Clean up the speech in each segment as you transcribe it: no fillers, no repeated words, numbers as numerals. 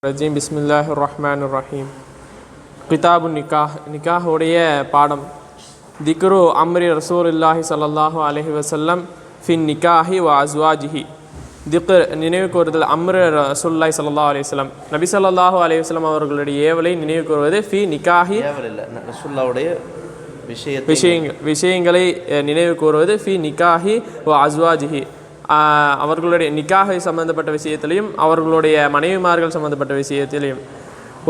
ரஜீம் பிஸ்மில்லாஹிர் ரஹ்மானிர் ரஹீம். கிதாபு நிக்காஹ் உடைய பாடம். திக்ரு அம்ரி ரசூலுல்லாஹி ஸல்லல்லாஹு அலைஹி வஸல்லம் ஃபின் நிக்காஹி வ அஸ்வாஜிஹி. திக்ர் நினைவு கூறுதல் அம்ரு ரசூலுல்லாஹி ஸல்லல்லாஹு அலைஹி வஸல்லம் நபி ஸல்லல்லாஹு அலைஹி வஸல்லம் அவர்களுடைய ஏவலை நினைவு கூறுவது. ஃபி நிக்காஹி ரசூலுல்லாஹ்வுடைய விஷயங்களை நினைவு கூறுவது. ஃபி நிக்காஹி வ அஸ்வாஜிஹி, அவர்களுடைய நிக்காஹை சம்பந்தப்பட்ட விஷயத்திலையும் அவர்களுடைய மனைவிமார்கள் சம்பந்தப்பட்ட விஷயத்திலையும்.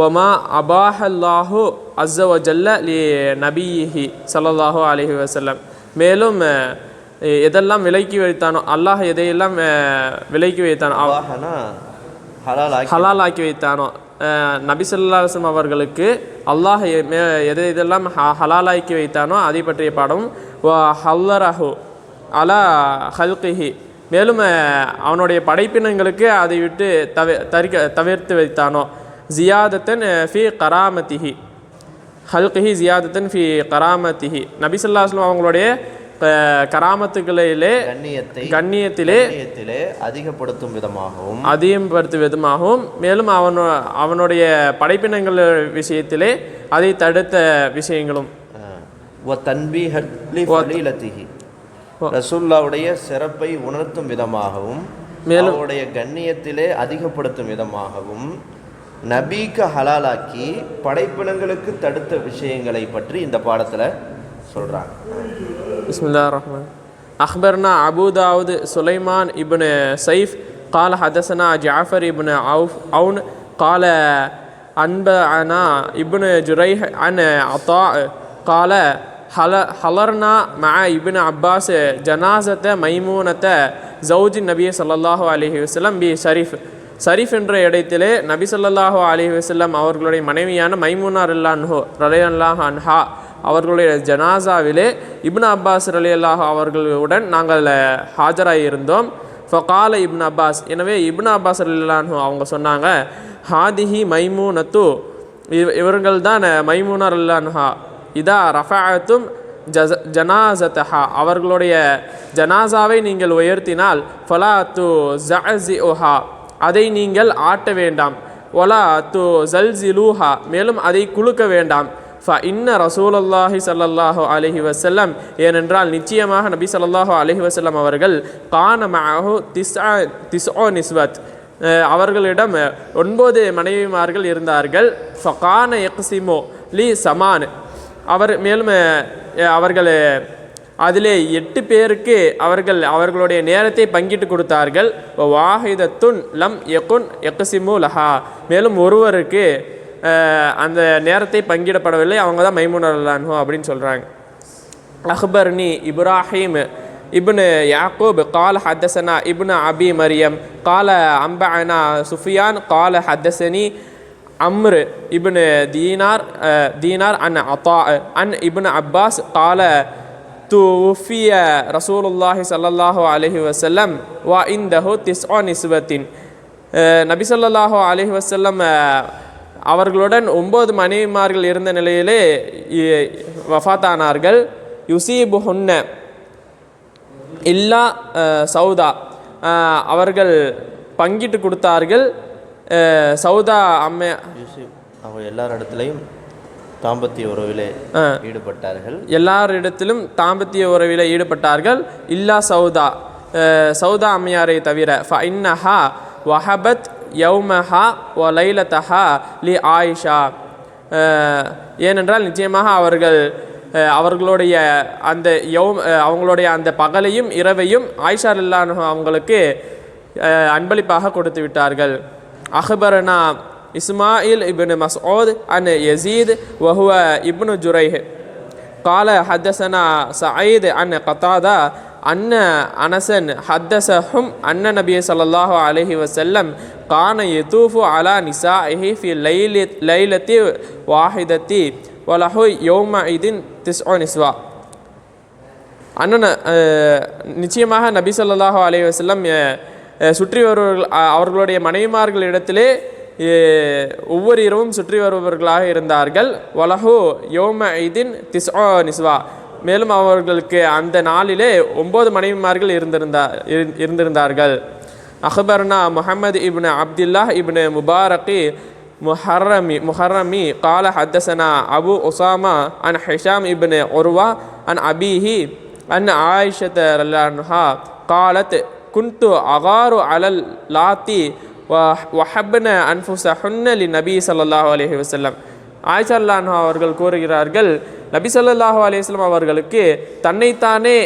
ஒமா அபாஹல்லாஹு அஸ்ஸ வ ஜல்ல லி நபியிஹி ஸல்லல்லாஹு அலைஹி வஸல்லம், மேலும் எதெல்லாம் விலக்கி வைத்தானோ, அல்லாஹ் எதையெல்லாம் விலக்கி வைத்தானோ, ஹலாலாக்கி வைத்தானோ, நபி ஸல்லல்லாஹு அலைஹி வஸல்லம் அவர்களுக்கு அல்லாஹ் எதெல்லாம் ஹலாலாக்கி வைத்தானோ அதை பற்றிய பாடம். வ ஹல்லரஹு அலா ஹல்கிஹி, மேலும் அவனுடைய படைப்பினங்களுக்கு அதை விட்டு தவிர்த்து வைத்தானோ. ஜியாதத்தன் ஃபி கராமத்திஹி, ஹல்கிஹி ஜியாதத்தன் ஃபி கராமத்திஹி, நபி ஸல்லல்லாஹு அலைஹி வஸல்லம் அவங்களுடைய கராமத்துகளிலே கண்ணியத்திலே அதிகப்படுத்தும் விதமாகவும் மேலும் அவனுடைய படைப்பினங்கள் விஷயத்திலே அதை தடுத்த விஷயங்களும். ரசூலுல்லாஹ்வுடைய சிறப்பை உணர்த்தும் விதமாகவும் மேலும் அவருடைய கண்ணியத்திலே அதிகப்படுத்தும் விதமாகவும் நபிக்கு ஹலாலாக்கி படைப்பினங்களுக்கு தடுத்த விஷயங்களை பற்றி இந்த பாடத்தில் சொல்கிறாங்க. பிஸ்மில்லாஹிர் ரஹ்மான். அக்பர்னா அபூ தாவூத் சுலைமான் இப்னு சைஃப் قال حدثنا جعفر ابن عون قال أنبأنا ابن جريح عن عطاء قال حضرنا مع ابن عباس جنازة ميمونة زوج النبي صلى الله عليه وسلم بشريف. ஷரீஃப் என்ற இடத்திலே நபி ஸல்லல்லாஹு அலைஹி வஸல்லம் அவர்களுடைய மனைவியான மைமூனா ரலியல்லாஹு அன்ஹா அவர்களுடைய ஜனாசாவிலே இப்னு அப்பாஸ் ரலியல்லாஹு அவர்களுடன் நாங்கள் ஹாஜராயிருந்தோம். ஃபகால இப்னு அப்பாஸ், எனவே இப்னு அப்பாஸ் ரலியல்லாஹு அவங்க சொன்னாங்க, ஹாதிஹி மைமூனத்து, இவர்கள் தான் மைமூனா ரலியல்லாஹு, இதா ரஃபஅத்தும் ஜனாஸதஹா, அவர்களுடைய ஜனாசாவை நீங்கள் உயர்த்தினால், ஃபலா து ஸஅஸிஉஹா, அதை நீங்கள் ஆட்ட வேண்டாம், வலா து ஸல்ஸிலூஹா, மேலும் அதை குலுக்க வேண்டாம். இன்ன ரசூலுல்லாஹி ஸல்லல்லாஹு அலைஹி வஸல்லம், ஏனென்றால் நிச்சயமாக நபி ஸல்லல்லாஹு அலைஹி வஸல்லம் அவர்கள் கான மஅஹு திஸ்உ நிஸ்வத், அவர்களிடம் 9 மனைவிமார்கள் இருந்தார்கள். ஃபகான யக்ஸிமு லி சமான், மேலும் அவர்கள் அதிலே 8 பேருக்கு அவர்களுடைய நேரத்தை பங்கிட்டு கொடுத்தார்கள். வாஹிதத்துன் லம் யகுன் யக்ஸிமு லஹா, மேலும் ஒருவருக்கு அந்த நேரத்தை பங்கிடப்படவில்லை, அவங்க தான் மைமூனா ரலியல்லாஹு அப்படின்னு சொல்கிறாங்க. அக்பர்னி இப்ராஹிம் இப்னு யாக்கூப் قال حدثنا ابن أبي مريم قال أنبأنا سفيان قال حدثني عمرو ابن دينار عن عطاء عن ابن عباس قال توفي رسول الله صلى الله عليه وسلم وعنده 9 نسوة. நபி ஸல்லல்லாஹு அலைஹி வஸல்லம் அவர்களுடன் 9 மனைவிமார்கள் இருந்த நிலையிலே வஃபாத்தானார்கள். யுசீபுஹுன்ன இல்லா சௌதா, அவர்கள் பங்கிட்டு கொடுத்தார்கள். சௌதா அம்மே அவங்க எல்லாரிடத்திலையும் தாம்பத்திய உறவிலே ஈடுபட்டார்கள், எல்லாரிடத்திலும் தாம்பத்திய உறவிலே ஈடுபட்டார்கள். இல்லா சௌதா, சௌதா அம்மையாரை தவிர. ஃபஇன்னஹா வஹபத் யௌமஹா வ லைலதஹா லி ஆயிஷா, ஏனென்றால் நிச்சயமாக அவர்களுடைய அந்த அவங்களுடைய அந்த பகலையும் இரவையும் ஆயிஷா ரலியல்லாஹு அவங்களுக்கு அன்பளிப்பாக கொடுத்து விட்டார்கள். அக்பரனா இஸ்மாயில் இப்னு மஸ்ஊத் அன் யஸீத் வஹுவ இப்னு ஜுரைஹ் قال حدثنا سعيد عن قتادة أن أنسا حدثهم أن النبي صلى الله عليه وسلم كان يطوف على نسائه في ليلة واحدة وله يومئذ 9 نسوة. அண்ணன் நிச்சயமாக நபி ஸல்லல்லாஹு அலைஹி வஸல்லம் சுற்றி வருபவர்கள் அவர்களுடைய மனைவிமார்களிடத்திலே ஒவ்வொரு இரவும் சுற்றி வருபவர்களாக இருந்தார்கள். வலஹு யௌமஇதின் 9 நிஸ்வா, மேலும் அவர்களுக்கு அந்த நாளிலே 9 மனைவிமார்கள் இருந்திருந்தார்கள். அஹ்பர்னா முஹம்மது இப்னு அப்துல்லாஹ் இப்னு முபாரகி முஹர்ரமி கால ஹத்தசனா அபு உசாமா அன் ஹிஷாம் இப்னு உர்வா அன் அபிஹி அன் ஆயிஷத ரலியல்லாஹு காலத் குன்து அகாரு அலல் லாத்தி வஹப்ன அன்ஃபுஸஹுன்ன லிநபி ஸல்லல்லாஹு அலைஹி வஸல்லம். ஆயிஷா ரலியல்லாஹு அவர்கள் கூறுகிறார்கள், நபி ஸல்லல்லாஹு அலைஹி வஸல்லம் அவர்களுக்கு தன்னைத்தானே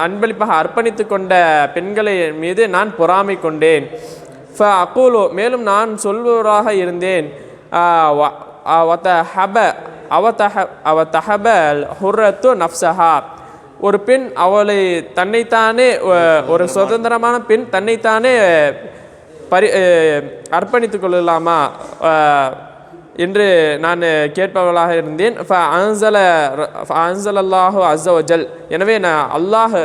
அன்பளிப்பாக அர்ப்பணித்து கொண்ட பெண்களை மீது நான் பொறாமை கொண்டேன். அக்கூலு மேலும் நான் சொல்பவராக இருந்தேன், அவதஹப ஹுர்ரத்து நஃப்ஸஹா, ஒரு பெண் அவளை தன்னைத்தானே ஒரு சுதந்திரமான பெண் தன்னைத்தானே அர்ப்பணித்து கொள்ளலாமா என்று நான் கேட்பவளாக இருந்தேன். அன்ஸலல்லாஹு அஸ்ஸ வஜல், எனவே நான் அல்லாஹ்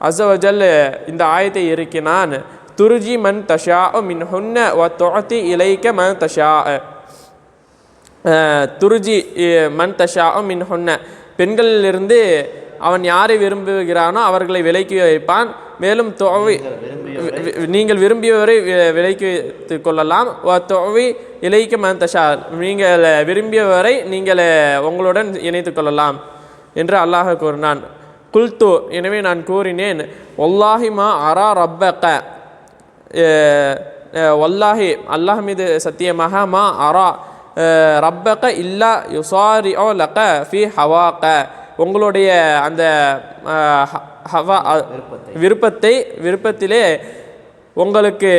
அஸ்ஸ வஜல் இந்த ஆயத்தை இறக்கினான். துர்ஜி மன் தஷா மின்ஹுன்ன வ துஅதி இலைக மன் தஷா. துர்ஜி மன் தஷா மின்ஹுன்ன, பெண்களிலிருந்து அவன் யாரை விரும்புகிறானோ அவர்களை விலைக்கு வைப்பான். மேலும் நீங்கள் விரும்பியவரை விலைக்கு வைத்து கொள்ளலாம். தொவி இலைக்க மந்தஷா, நீங்கள் விரும்பியவரை நீங்கள் உங்களுடன் இணைத்து கொள்ளலாம் என்று அல்லாஹ் கூறினான். குல்து, எனவே நான் கூறினேன், வல்லாஹி மா அரா ரப்பக, வல்லாஹி அல்லாஹ் மீது சத்தியமாக, மா அரா ரப்பக இல்லா யுசாரிஉ லக ஃபி ஹவாக, உங்களுடைய அந்த விருப்பத்திலே உங்களுக்கு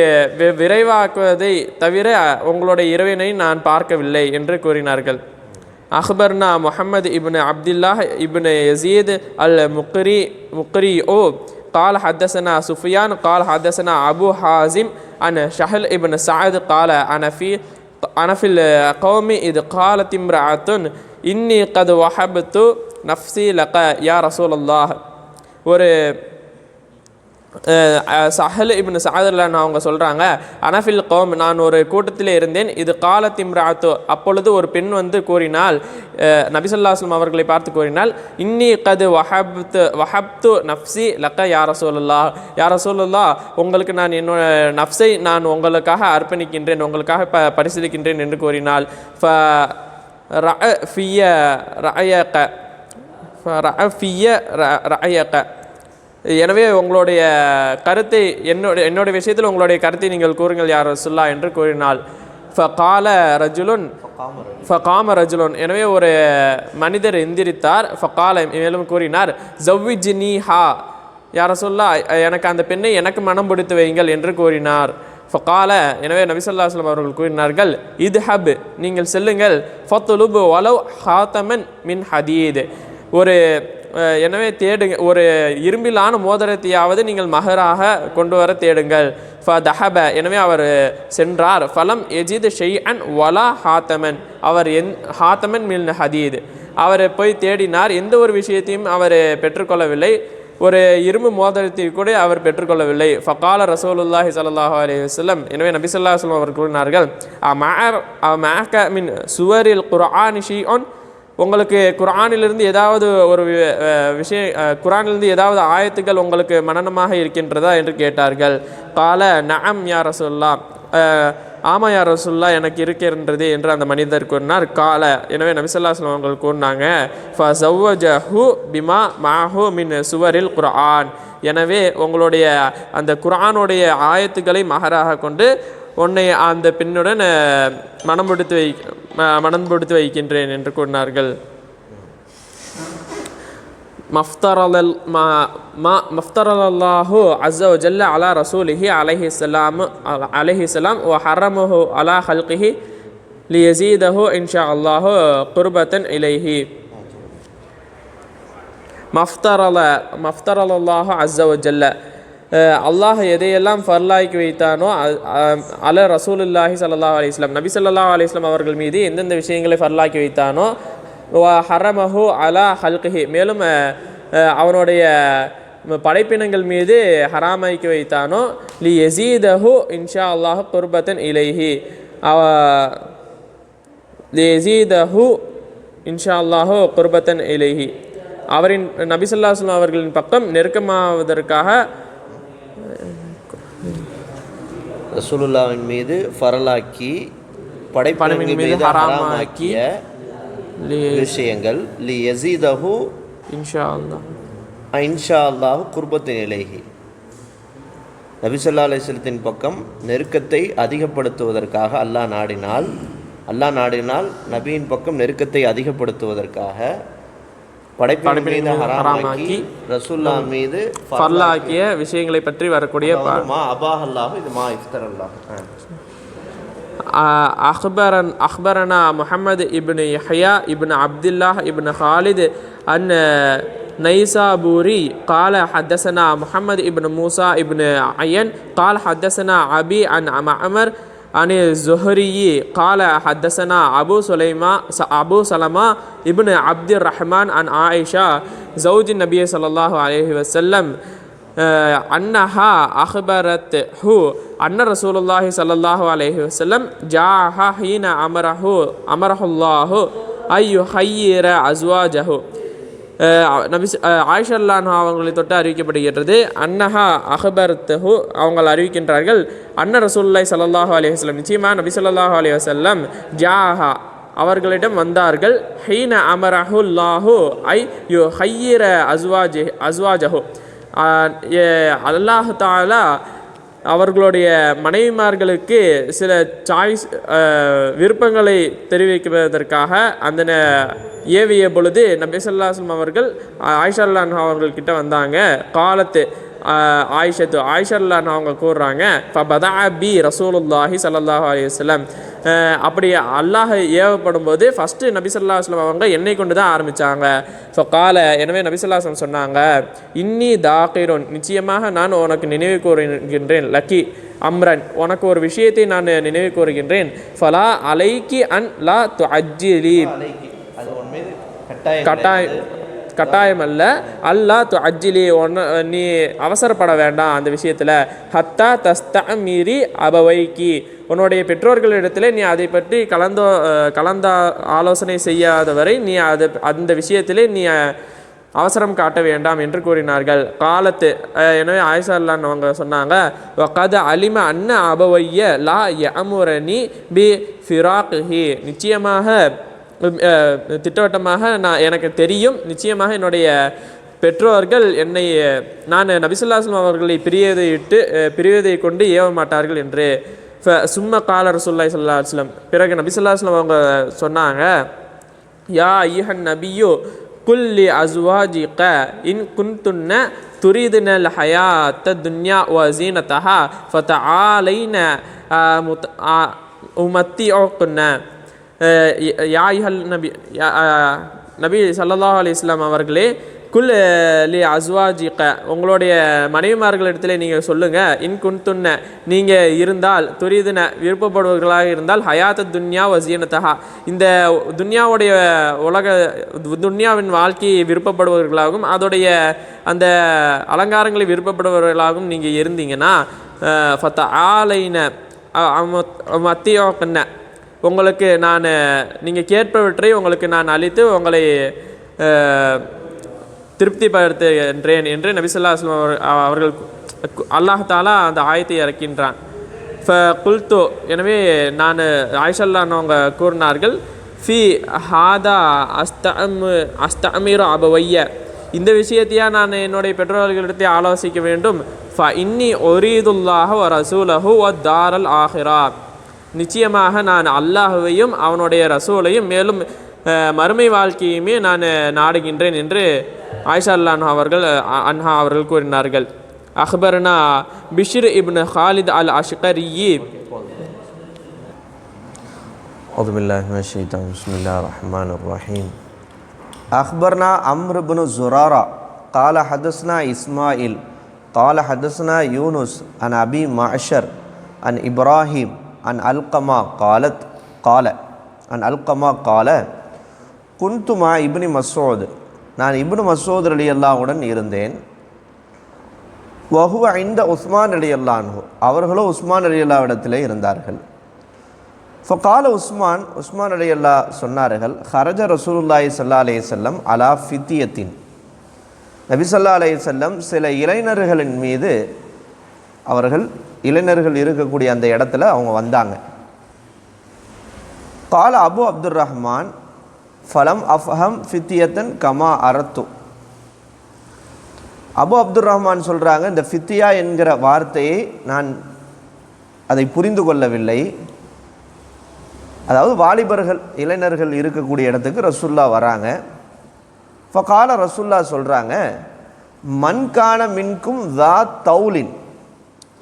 விரைவாக்குவதை தவிர உங்களுடைய இறைவனை நான் பார்க்கவில்லை என்று கூறினார்கள். அஹ்பர்னா முஹம்மது இப்னு அப்துல்லாஹ் இப்னு யஸீத் அல் முக்ரி ஓ قال حدثنا سفيان قال حدثنا أبو حازم عن شهل ابن سعد قال أنا في القوم إذ قالت امرأة إني قد وهبت நஃப்ஸி லக யா ரசூலல்லாஹ். ஒரு சஹல் இப்னு சஅத் அவங்க சொல்கிறாங்க, அனஃபில் கௌம், நான் ஒரு கூட்டத்தில் இருந்தேன். இது காலத் இம்ராத்து, அப்பொழுது ஒரு பெண் வந்து கூறினாள், நபி ஸல்லல்லாஹு அலைஹி வஸல்லம் அவர்களை பார்த்து கூறினாள், இன்னி கது வஹப்து நஃப்ஸி லக யா ரசூலல்லாஹ், யா ரசூலல்லாஹ், உங்களுக்கு நான் என்னோட நஃப்ஸை நான் உங்களுக்காக அர்ப்பணிக்கின்றேன், உங்களுக்காக பரிசீலிக்கின்றேன் என்று கூறினாள். எனவே உங்களுடைய கருத்தை என்னுடைய விஷயத்தில் உங்களுடைய கருத்தை நீங்கள் கூறுங்கள் யார் ரசூலுல்லா என்று கூறினாள். ஃபகாம ரஜுலுன், எனவே ஒரு மனிதர் எந்திரித்தார். ஃபகால, மேலும் கூறினார், ஜவ்விஜ்னிஹா யா ரசூலுல்லா, எனக்கு அந்த பெண்ணை எனக்கு மனம் பிடித்து வையுங்கள் என்று கூறினார். ஃபகால, எனவே நபி ஸல்லல்லாஹு அலைஹி வஸல்லம் அவர்கள் கூறினார்கள், இத்ஹப், நீங்கள் செல்லுங்கள், ஃபத்லுப் வலவ் ஹாத்தமன் மின் ஹதீத், எனவே தேடுங்க, ஒரு இரும்பிலான மோதிரத்தையாவது நீங்கள் மஹராக கொண்டு வர தேடுங்கள். ஃபதஹப, எனவே அவர் சென்றார். ஃபலம் எஜித் ஷைஅன் வலா ஹாத்தமன், அவர் ஹாத்தமன் மின் ஹதீத், அவர் போய் தேடினார், எந்த ஒரு விஷயத்தையும் அவர் பெற்றுக்கொள்ளவில்லை, ஒரு இரும்பு மோதிரத்தை கூட அவர் பெற்றுக்கொள்ளவில்லை. ஃபகால ரசூலுல்லாஹி ஸல்லல்லாஹு அலைஹி வஸல்லம், எனவே நபி ஸல்லல்லாஹு அலைஹி வஸல்லம் அவர் கூறினார்கள், மஅக மின் சுவரில் குர்ஆனி ஷைஉன், உங்களுக்கு குர்ஆனிலிருந்து ஏதாவது ஒரு குர்ஆனிலிருந்து ஏதாவது ஆயத்துக்கள் உங்களுக்கு மனனமாக இருக்கின்றதா என்று கேட்டார்கள். கால நஅம் யா ரசூலுல்லாஹ், ஆமா யா ரசூலுல்லாஹ், எனக்கு இருக்கின்றது என்று அந்த மனிதர் கூறினார். கால, எனவே நபி ஸல்லல்லாஹு அலைஹி வஸல்லம் அவர்கள் கூறினாங்க, ஃபஸவ்வஜஹு பிமா மஅஹு மின் சுவரில் குர்ஆன், எனவே உங்களுடைய அந்த குர்ஆனுடைய ஆயத்துக்களை மஹராக கொண்டு உன்னை அந்த பெண்ணுடன் மனம் பிடித்து வைக்கின்றேன் என்று கூறினார்கள். மஃப்தரல்லாஹு அஸ்ஸ வஜல்ல அலா ரசூலிஹி அலைஹிஸ்ஸலாம் வ ஹர்ரமஹு அலா ஹல்கிஹி லியஸீதஹு இன்ஷா அல்லாஹு குர்பத்தன் இலைஹி. மஃப்தரல்லாஹு அஸ்ஸ வஜல்ல, அல்லாஹ் எதையெல்லாம் ஃபர்லாக்கி வைத்தானோ அல ரசூலுல்லாஹி ஸல்லல்லாஹு அலைஹி வஸல்லம், நபி ஸல்லல்லாஹு அலைஹி வஸல்லம் அவர்கள் மீது எந்தெந்த விஷயங்களை ஃபர்லாக்கி வைத்தானோ, ஹரமஹு அலா ஹல்கிஹி, மேலும் அவனுடைய படைப்பினங்கள் மீது ஹராமாக்கி வைத்தானோ, லி யஸீதஹு இன்ஷா அல்லாஹ் குர்பத்தன் இலைஹி, லி யஸீதஹு இன்ஷா அல்லாஹ் குர்பத்தன் இலைஹி, அவரின் நபி ஸல்லல்லாஹு அலைஹி வஸல்லம் அவர்களின் பக்கம் நெருக்கமாவதற்காக ரசூலுல்லாவின் மீது ஃபரலாக்கி படைப்பின் மீது ஹராமாக்கிய விஷயங்கள் லி யஸீதஹு இன்ஷா அல்லாஹ் குர்பத்தின் இலைஹி, நபி ஸல்லல்லாஹு அலைஹி வஸல்லத்தின் பக்கம் நெருக்கத்தை அதிகப்படுத்துவதற்காக அல்லாஹ் நாடினால் நபியின் பக்கம் நெருக்கத்தை அதிகப்படுத்துவதற்காக படைப்பின் மீது ஹராமாக்கி ரசூலுல்லாஹ் மீது ஃபர்லாக்கிய விஷயங்களை பற்றி வரக்கூடிய மா அபாஹ் அல்லாஹ், இது மா இஃப்தர் அல்லாஹ். أخبرنا محمد ابن يحيى ابن عبد الله ابن خالد أن نيسابوري قال حدثنا محمد ابن موسى ابن عين قال حدثنا أبي عن معمر عن الزهري قال حدثنا أبو سلمة ابن عبد الرحمن عن عائشة زوج النبي صلى الله عليه وسلم أنها أخبرته أن رسول الله صلى الله عليه وسلم جاءها حين أمره الله أن يخير أزواجه. நபி ஆயிஷா அல்லாஹ் அவங்களை தொட்டு அறிவிக்கப்படுகிறது. அன்னஹா அஹ்பர்தஹு, அவங்கள் அறிவிக்கின்றார்கள், அன்ன ரசூலுல்லாஹி ஸல்லல்லாஹு அலைஹி வஸல்லம், நிச்சயமாக நபி ஸல்லல்லாஹு அலைஹி வஸல்லம் ஜாஹா அவர்களிடம் வந்தார்கள். ஹீன அமரஹுல்லாஹு ஐ யுஹய்யிர அஸ்வாஜஹு, அல்லாஹ் தஆலா அவர்களுடைய மனைவிமார்களுக்கு சில சாய்ஸ் விருப்பங்களை தெரிவிப்பதற்காக அந்த ஏவிய பொழுது நபி ஸல்லல்லாஹு அலைஹி வஸல்லம் அவர்கள் ஆயிஷா அல்லாஹ் அவர்கள்கிட்ட வந்தாங்க. காலத்து ஆயிஷா அல்லாஹ் அவங்க கூறுறாங்க, ஃபபதா பி ரசூலுல்லாஹி ஸல்லல்லாஹு அலைஹி வஸல்லம், அப்படி அல்லாஹ் ஏவப்படும் போது ஃபஸ்ட்டு நபி ஸல்லல்லாஹு அலைஹி வஸல்லம் அவங்க என்னை கொண்டு தான் ஆரம்பித்தாங்க. ஸோ எனவே நபி ஸல்லல்லாஹு அலைஹி வஸல்லம் சொன்னாங்க, இன்னி தாகிரோன், நிச்சயமாக நான் உனக்கு நினைவு கூறுகின்றேன், லக்கி அம்ரன், உனக்கு ஒரு விஷயத்தை நான் நினைவு கூறுகின்றேன், ஃபலா அலைக்கி அன் லா துஅஜ்ஜிலி, கட்டாயம் அல்ல, அல்லாஹ் துஅஜ்ஜிலி, நீ அவசரப்பட வேண்டாம் அந்த விஷயத்தில், ஹத்தா தஸ்தமீரி அபவைக்கி, உன்னுடைய பெற்றோர்களிடத்தில் நீ அதை பற்றி கலந்த ஆலோசனை செய்யாதவரை நீ அந்த விஷயத்திலே நீ அவசரம் காட்ட வேண்டாம் என்று கூறினார்கள். காலத்து எனவே ஆயிஷா அல்லாஹ் அவங்க சொன்னாங்க, வகத அலிம அன்ன அபவைய லா யஅமுரனி பி ஃபிராக்ஹி, நிச்சயமாக திட்டவட்டமாக எனக்கு தெரியும், நிச்சயமாக என்னுடைய பெற்றோர்கள் நான் நபி ஸல்லல்லாஹு அலைஹி வஸல்லம் அவர்களை பிரிவதை கொண்டு ஏவ மாட்டார்கள் என்று. சும்ம கால ரசூலுல்லாஹி ஸல்லல்லாஹு அலைஹி வஸல்லம், பிறகு நபி ஸல்லல்லாஹு அலைஹி வஸல்லம் அவங்க சொன்னாங்க, யா அய்யுஹன் நபியு குல்லி அஸ்வாஜிக இன் குன்துன்ன துரீதுனல் ஹயாத்த துன்யா வ ஸீனதஹா ஃபதஆலைன உமத்திஉகுன்ன. யா அய்யுஹல் நபி ஸல்லல்லாஹு அலைஹி வஸல்லம் அவர்களே, குல் லி அஸ்வாஜிக, உங்களுடைய மனைவிமார்களிடத்தில் நீங்கள் சொல்லுங்கள், இன் குன்துன்ன, நீங்கள் இருந்தால், துரிதுன விருப்பப்படுவர்களாக இருந்தால், ஹயாத்த துன்யா வசீனத்தஹா, இந்த துன்யாவுடைய துன்யாவின் வாழ்க்கையை விருப்பப்படுபவர்களாகவும் அதோடைய அந்த அலங்காரங்களை விருப்பப்படுபவர்களாகவும் நீங்கள் இருந்தீங்கன்னா, ஃபத்த ஆலைன மத்தியோக்கண்ண, உங்களுக்கு நீங்கள் கேட்பவற்றை உங்களுக்கு நான் அளித்து உங்களை திருப்திப்படுத்துகின்றேன் என்று நபி ஸல்லல்லாஹு அலைஹி வஸல்லம் அவர்கள் அல்லாஹ் தஆலா அந்த ஆயத்தை இறக்கின்றான். குல்து, எனவே நான் ஆயிஷா அல்லாஹ் அவங்க கூறினார்கள், ஃபி ஹாதா அஸ்தஅமிரு அபவைய, இந்த விஷயத்தையா நான் என்னுடைய பெற்றோர்களிடத்தை ஆலோசிக்க வேண்டும். ஃப இன்னி உரீதுல்லாஹ வ ரசூலஹு வ தாரல் ஆஹிரா, நிச்சயமாக நான் அல்லாஹுவையும் அவனுடைய ரசூலையும் மேலும் மறுமை வாழ்க்கையுமே நான் நாடுகின்றேன் என்று ஆயிஷா அன்ஹா அவர்கள் கூறினார்கள். அக்பர்னா பிஷ்ர் இப்னு ஹாலித் அல் அஷ்கரி. அஊது பில்லாஹி மினஷ் ஷைத்தானிர் ரஜீம். பிஸ்மில்லாஹிர் ரஹ்மானிர் ரஹீம். அக்பர்னா அம்ர் இப்னு ஸுராரா قال حدثنا இஸ்மாயில் قال حدثنا யூனுஸ் عن அபி மஅஷர் عن இப்ராஹிம் عن அல்கமா قال குன்து மா இப்னு மஸ்ஊத், நான் இப்னு மஸ்ஊத் ரலியல்லாஹுடன் இருந்தேன். வஹுவ இன்த உஸ்மான் ரலியல்லாஹு, அவர்களோ உஸ்மான் ரலியல்லாஹ்விடத்திலே இருந்தார்கள். ஃபகால உஸ்மான் ரலியல்லாஹ் சொன்னார்கள், ஹரஜ ரசூலுல்லாஹி ஸல்லல்லாஹு அலைஹி வஸல்லம் அலா ஃபித்யத்தின், நபி ஸல்லல்லாஹு அலைஹி வஸல்லம் சில இளைஞர்களின் மீது அவர்கள் இளைஞர்கள் இருக்கக்கூடிய அந்த இடத்துல அவங்க வந்தாங்க. கால அபு அப்துர் ரஹ்மான் ஃபலம் அஃப்ஹம் ஃபித்தியத்தன் கமா அரத்து. அபு அப்துர் ரஹ்மான் சொல்கிறாங்க, இந்த ஃபித்தியா என்கிற வார்த்தையை நான் அதை புரிந்து கொள்ளவில்லை. அதாவது வாலிபர்கள் இளைஞர்கள் இருக்கக்கூடிய இடத்துக்கு ரசூல்லா வராங்க. ஃபகால ரசூல்லா சொல்கிறாங்க, மன்கான மின்கும் தா தௌலின்.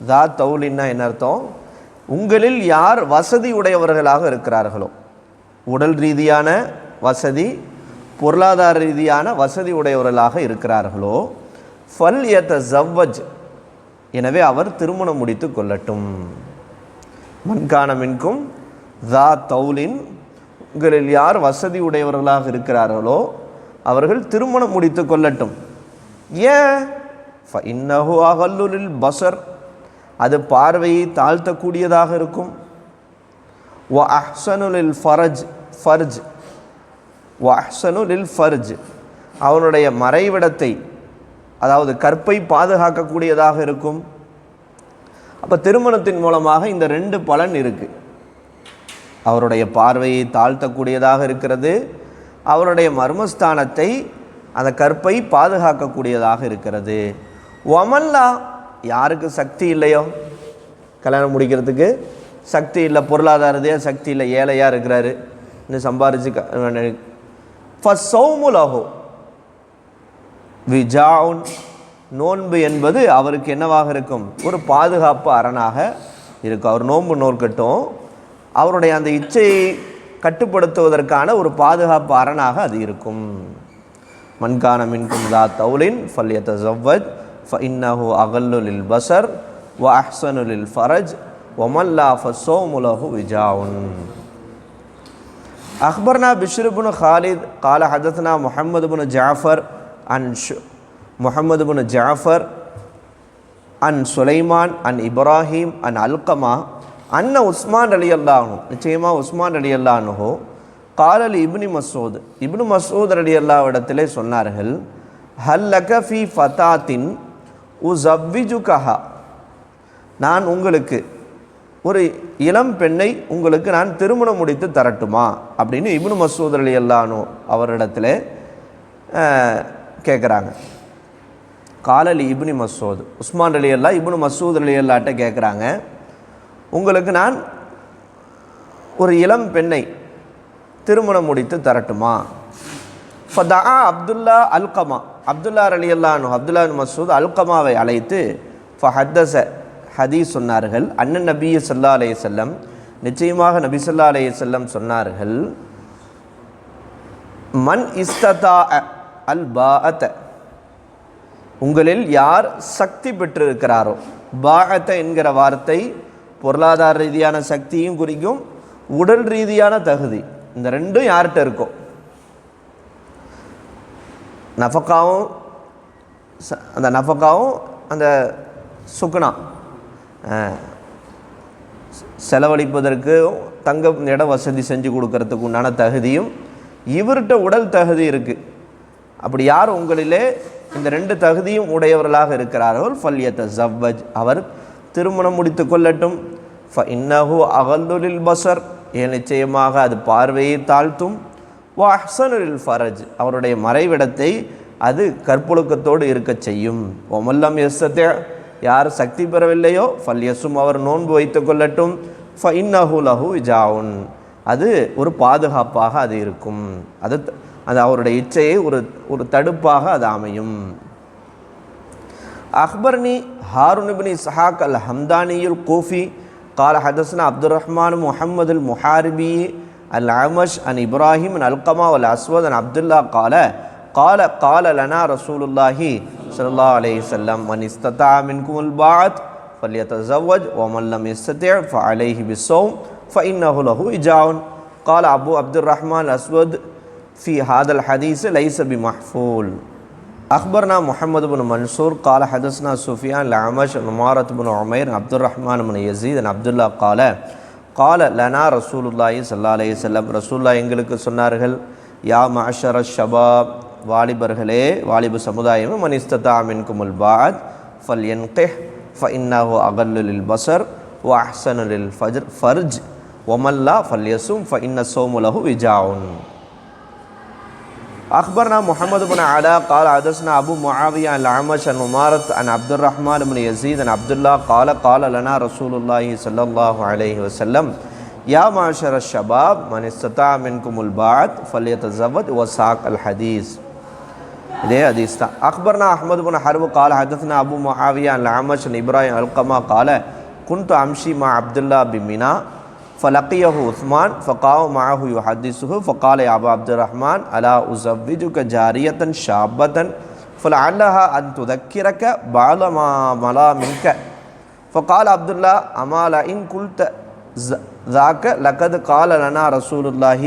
தா தௌலின்னா என்ன அர்த்தம்? உங்களில் யார் வசதி உடையவர்களாக இருக்கிறார்களோ, உடல் ரீதியான வசதி, பொருளாதார ரீதியான வசதி உடையவர்களாக இருக்கிறார்களோ, ஃபல் யதஸவ்வஜ், எனவே அவர் திருமணம் முடித்து கொள்ளட்டும். மன்கான மின்கும் தா தௌலின், உங்களில் யார் வசதி உடையவர்களாக இருக்கிறார்களோ அவர்கள் திருமணம் முடித்து கொள்ளட்டும். ஏன்? ஃபஇன்னஹு அகல்லு லில் பஸர், அது பார்வையை தாழ்த்தக்கூடியதாக இருக்கும். வ அஹ்ஸனு லில் ஃபர்ஜ், வ அஹ்ஸனு லில் ஃபர்ஜ், அவனுடைய மறைவிடத்தை அதாவது கற்பை பாதுகாக்கக்கூடியதாக இருக்கும். அப்போ திருமணத்தின் மூலமாக இந்த 2 பலன் இருக்குது. அவருடைய பார்வையை தாழ்த்தக்கூடியதாக இருக்கிறது, அவருடைய மர்மஸ்தானத்தை அந்த கற்பை பாதுகாக்கக்கூடியதாக இருக்கிறது. ஒமல்லா, யாருக்கு சக்தி இல்லையோ, கல்யாணம் முடிக்கிறதுக்கு சக்தி இல்லை, பொருளாதாரத்தையே சக்தி இல்லை, ஏழையாக இருக்கிறாரு, இன்னும் சம்பாரிச்சு ஃபஸ்ஸௌமுலஹு விஜாவுன், நோன்பு என்பது அவருக்கு என்னவாக இருக்கும்? ஒரு பாதுகாப்பு அரணாக இருக்கும். அவர் நோன்பு நோக்கட்டும், அவருடைய அந்த இச்சையை கட்டுப்படுத்துவதற்கான ஒரு பாதுகாப்பு அரணாக அது இருக்கும். மன்கான மின்கும் தா தௌலின் ஃபல்யதஸவ்வஜ் ஃபஇன்னஹு அகல்லு லில் பஸர் வ அஹ்ஸனு லில் ஃபரஜ் வமல்லா ஃபஸ்ஸௌமு லஹு விஜாவுன். அக்பர்னா பிஷ்ர் இப்னு காலித் கால ஹதத்னா முஹம்மது இப்னு ஜாஃபர் அன் சுலைமான் அன் இப்ராஹிம் அன் அல்கமா அன்ன உஸ்மான் ரலியல்லாஹு அன்ஹு, நிச்சயமாக உஸ்மான் ரலியல்லாஹு அன்ஹு காலல் இப்னு மஸ்ஊத் ரலியல்லாஹு இடத்திலே சொன்னார்கள், ஹல் லக ஃபீ ஃபதாத்தின் உஸவ்விஜுகஹா, நான் உங்களுக்கு ஒரு இளம் பெண்ணை உங்களுக்கு நான் திருமணம் முடித்து தரட்டுமா அப்படின்னு இப்னு மஸ்ஊத் ரலியல்லாஹு அன்ஹு அவரிடத்தில் கேட்குறாங்க. காலலி இப்னு மஸ்ஊத், உஸ்மான் ரலியல்லாஹு இப்னு மஸ்ஊத் ரலியல்லாஹ்ட்ட கேட்குறாங்க, உங்களுக்கு நான் ஒரு இளம் பெண்ணை திருமணம் முடித்து தரட்டுமா? ஃபதா அப்துல்லா அல்கமா, அப்துல்லா ரலியல்லாஹு அன்ஹு அப்துல்லா இப்னு மஸ்ஊத் அல்கமாவை அழைத்து ஃபஹத்தஸ, ஹதீஸ் சொன்னார்கள். அண்ணன் நபி ஸல்லல்லாஹு அலைஹி வஸல்லம், நிச்சயமாக நபி ஸல்லல்லாஹு அலைஹி வஸல்லம் சொன்னார்கள், மன் இஸ்ததா அல் பாஅத, உங்களில் யார் சக்தி பெற்றிருக்கிறாரோ, பாஅத என்கிற வார்த்தை பொருளாதார ரீதியான சக்தியும் குறிக்கும், உடல் ரீதியான தகுதி, இந்த 2ம் யார்கிட்ட இருக்கோ, நஃபக்காவும் அந்த சுக்னா செலவழிப்பதற்கு தங்க இட வசதி செஞ்சு கொடுக்கறதுக்கு உண்டான தகுதியும் இவர்கிட்ட உடல் தகுதி இருக்குது. அப்படி யார் உங்களிலே இந்த 2 தகுதியும் உடையவர்களாக இருக்கிறார்கள், ஃபல்யதஸவ்வஜ், அவர் திருமணம் முடித்து கொள்ளட்டும். ஃபஇன்னஹு அகல்லு லில் பஸர், நிச்சயமாக அது பார்வையை தாழ்த்தும். வ அஹ்ஸனு லில் ஃபரஜ், அவருடைய மறைவிடத்தை அது கற்பொழுக்கத்தோடு இருக்க செய்யும். ஒமல்லம் யஸ்ததி, யார் சக்தி பெறவில்லையோ ஃபல்யசும், அவர் நோன்பு வைத்து கொள்ளட்டும். ஃபஇன்னஹு லஹு விஜாவுன், அது ஒரு பாதுகாப்பாக அது இருக்கும், அது அவருடைய இச்சையை ஒரு தடுப்பாக அது அமையும். அக்பர்னி ஹாரூன் இப்னு இஸ்ஹாக் அல் ஹம்தானியுல் கூஃபி قال حدثنا عبد الرحمن محمد المحاربي الأعمش عن إبراهيم عن القمة والأسود عن عبد الله قال لنا رسول الله صلى الله عليه وسلم من استطاع منكم الباعة فليتزوج ومن لم يستطع فعليه بالصوم فإنه له وجاء. قال أبو عبد الرحمن الأسود في هذا الحديث ليس بمحفول. أخبرنا محمد بن منصور قال حدثنا سفيان الأعمش عن عمارة بن عمير عبد الرحمن بن يزيد عن عبد الله قال لنا رسول الله صلى الله عليه وسلم, رسول الله எங்களுக்கு சொன்னார்கள், யா மஅஷர ஷபாப், வாலிபர்களே, வாலிப சமுதாயமே, மன் இஸ்ததா மின்குமுல் பாஅத் ஃபல்யன்கிஹ் فإنه أغل للبصر وأحسن للفرج ومن لا فليصم فإن الصوم له وجاء. أخبرنا محمد بن علاء قال حدثنا أبو معاوية عن الأعمش عن عمارة عن عبد الرحمن بن يزيد عن عبد الله قال لنا رسول الله صلى الله عليه وسلم يا معشر الشباب من استطاع منكم الباعة فليتزوج وساق الحديث. இதே ஹதீஸ் தான். அக்பர்னா அஹ்மது பின் ஹர்ப் قال حدثنا أبو معاوية عن الأعمش عن إبراهيم القما قال كنت أمشي مع عبد الله بمنى فلقيه عثمان فقام معه يحدثه فقال يا أبا عبد الرحمن ألا أزوجك جارية شابة فلعلها أن تذكرك بعض ما ملا منك. فقال عبد الله أما لئن قلت ذاك لقد قال لنا رسول الله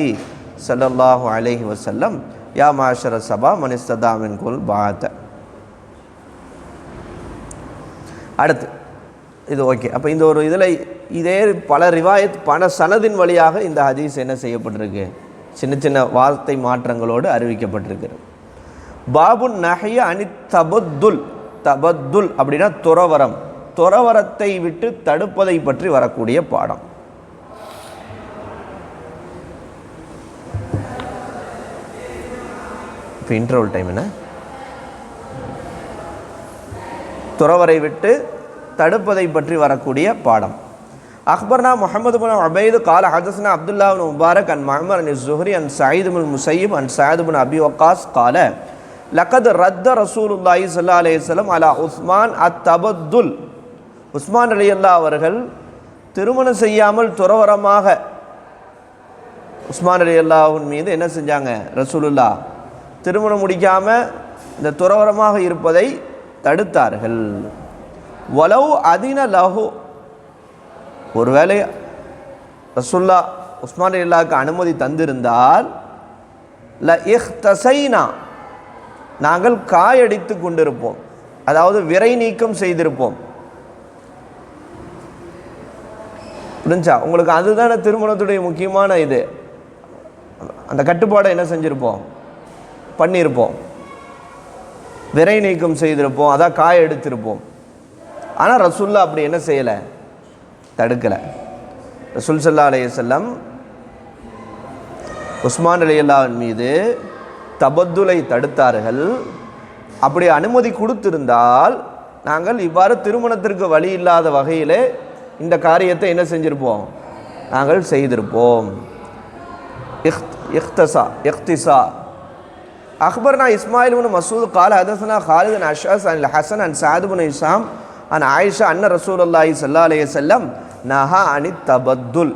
صلى الله عليه وسلم يا معشر الشباب من استطاع منكم الباءة. அடுத்து இது ஓகே. அப்போ இந்த ஒரு இதில் இதே பல ரிவாயத் பல சனதின் வழியாக இந்த ஹதீஸ் என்ன செய்யப்பட்டிருக்கு, சின்ன சின்ன வார்த்தை மாற்றங்களோடு அறிவிக்கப்பட்டிருக்கிறது. பாபு நஹ்ய அனி தபத்துல். தபத்துல் அப்படின்னா துறவரம், துறவரத்தை விட்டு தடுப்பதை பற்றி வரக்கூடிய பாடம். இப்போ இன்டர்வல் டைம் என்ன, துறவரை விட்டு தடுப்பதை பற்றி வரக்கூடிய பாடம். அக்பர்னா முஹம்மது பின் உபைத் قال حدثنا عبد الله بن مبارك عن معمر عن الزهري عن سعيد بن المسيب عن سعد بن ابي وقاص قال لقد رد رسول الله صلى الله عليه وسلم على عثمان التبدل. உஸ்மான் ரலியல்லாஹு அவர்கள் திருமணம் செய்யாமல் துறவரமாக உஸ்மான் ரலியல்லாஹுவின் மீது என்ன செஞ்சாங்க, ரசூலுல்லாஹ் திருமணம் முடிக்காம இந்த துறவரமாக இருப்பதை தடுத்தார்கள். வலவ் அதின லஹு, ஒருவேளை ரசூல்லா உஸ்மான் ரலியல்லாஹுக்கு அனுமதி தந்திருந்தால் ல இஹ்தஸைனா, நாங்கள் காயடித்து கொண்டிருப்போம், அதாவது விரை நீக்கம் செய்திருப்போம். புரிஞ்சா உங்களுக்கு? அதுதானே திருமணத்துடைய முக்கியமான இது. அந்த கட்டுப்பாடை என்ன செஞ்சுருப்போம், பண்ணியிருப்போம், விரை நீக்கம் செய்திருப்போம், அதான் காய எடுத்திருப்போம். ஆனால் ரசூல்லா அப்படி என்ன செய்யலை, தடுக்கலை. ரசூல் ஸல்லல்லாஹு அலைஹி வஸல்லம் உஸ்மான் ரலியல்லாஹு மீது தபத்துலை தடுத்தார்கள். அப்படி அனுமதி கொடுத்திருந்தால் நாங்கள் இவ்வாறு திருமணத்திற்கு வழி இல்லாத வகையிலே இந்த காரியத்தை என்ன செஞ்சிருப்போம், நாங்கள் செய்திருப்போம். இஹ்திசா. அக்பர்னா இஸ்மாயில் பின் மசூத் قال حدثنا خالد بن اشعث عن الحسن عن سعد بن هشام عن عائشة أن رسول الله صلى الله عليه وسلم نهى عن التبدل.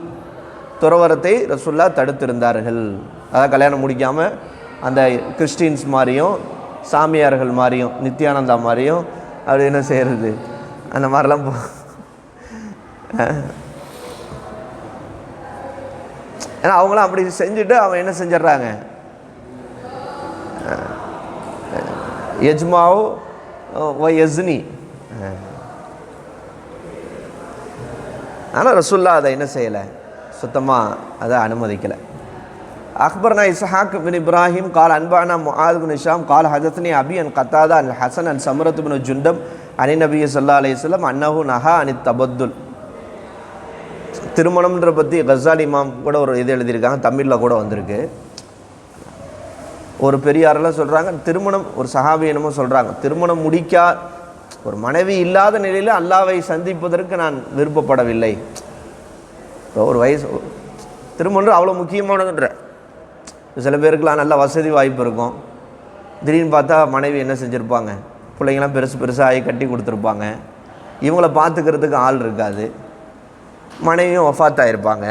துறவரத்தை ரசூலுல்லாஹ் தடுத்திருந்தார்கள். அதாவது கல்யாணம் முடிக்காமல் அந்த கிறிஸ்டின்ஸ் மாதிரியும் சாமியார்கள் மாதிரியும் நித்யானந்தா மாதிரியும் அப்படி என்ன செய்கிறது, அந்த மாதிரிலாம் ஏன்னா அவங்களாம் அப்படி செஞ்சுட்டு அவன் என்ன செஞ்சிடறாங்க, யஜ்மாவ் வ யஸ்னி. ஆனால் ரசூலுல்லாஹ் அதை என்ன செய்யலை, சுத்தமாக அதை அனுமதிக்கலை. அக்பர்னா இஸ்ஹாக் பின் இப்ராஹிம் قال أنبأنا معاذ بن هشام قال حدثني أبي عن قتادة عن الحسن عن سمرة بن جندب عن النبي صلى الله عليه وسلم أنه نهى عن التبدل. திருமணம்ன்ற பற்றி கஸாலி இமாம் கூட ஒரு இது எழுதியிருக்காங்க, தமிழில் கூட வந்திருக்கு. ஒரு பெரியாரெல்லாம் சொல்கிறாங்க, திருமணம் ஒரு சஹாபி என்னமோ சொல்கிறாங்க, திருமணம் முடிக்கா ஒரு மனைவி இல்லாத நிலையில் அல்லாவை சந்திப்பதற்கு நான் விருப்பப்படவில்லை. ஒரு வயசு திருமணம் அவ்வளோ முக்கியமானதுன்ற. சில பேருக்குலாம் நல்ல வசதி வாய்ப்பு இருக்கும், திடீர்னு பார்த்தா மனைவி என்ன செஞ்சுருப்பாங்க, பிள்ளைங்களாம் பெருசு பெருசாக ஆகி கட்டி கொடுத்துருப்பாங்க, இவங்கள பார்த்துக்கிறதுக்கு ஆள் இருக்காது, மனைவியும் வஃபாத்தாயிருப்பாங்க.